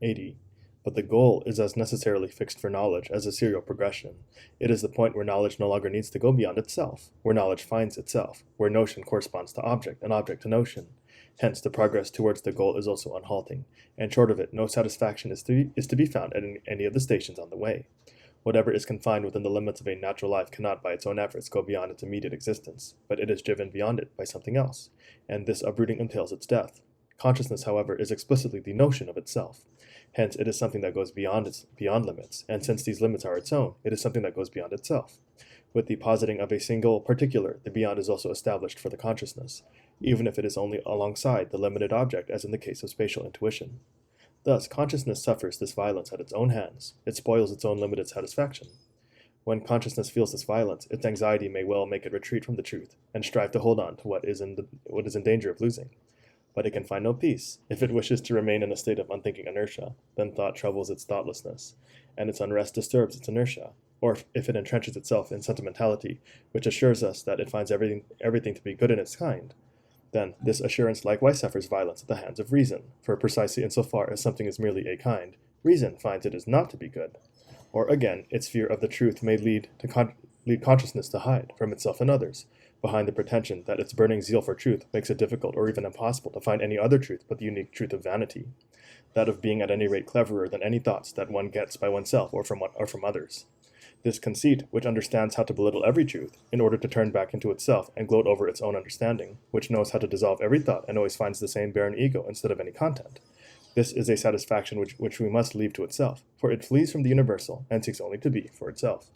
80. But the goal is as necessarily fixed for knowledge as a serial progression. It is the point where knowledge no longer needs to go beyond itself, where knowledge finds itself, where notion corresponds to object and object to notion. Hence, the progress towards the goal is also unhalting, and short of it, no satisfaction is to be found at any of the stations on the way. Whatever is confined within the limits of a natural life cannot by its own efforts go beyond its immediate existence, but it is driven beyond it by something else, and this uprooting entails its death. Consciousness, however, is explicitly the notion of itself. Hence, it is something that goes beyond limits, and since these limits are its own, it is something that goes beyond itself. With the positing of a single particular, the beyond is also established for the consciousness, even if it is only alongside the limited object, as in the case of spatial intuition. Thus, consciousness suffers this violence at its own hands. It spoils its own limited satisfaction. When consciousness feels this violence, its anxiety may well make it retreat from the truth and strive to hold on to what is in danger of losing. But it can find no peace. If it wishes to remain in a state of unthinking inertia, then thought troubles its thoughtlessness, and its unrest disturbs its inertia. Or if it entrenches itself in sentimentality, which assures us that it finds everything to be good in its kind, then this assurance likewise suffers violence at the hands of reason, for precisely insofar as something is merely a kind, reason finds it is not to be good. Or again, its fear of the truth may lead consciousness to hide from itself and others, behind the pretension that its burning zeal for truth makes it difficult or even impossible to find any other truth but the unique truth of vanity, that of being at any rate cleverer than any thoughts that one gets by oneself or from others. This conceit, which understands how to belittle every truth, in order to turn back into itself and gloat over its own understanding, which knows how to dissolve every thought and always finds the same barren ego instead of any content. This is a satisfaction which we must leave to itself, for it flees from the universal and seeks only to be for itself.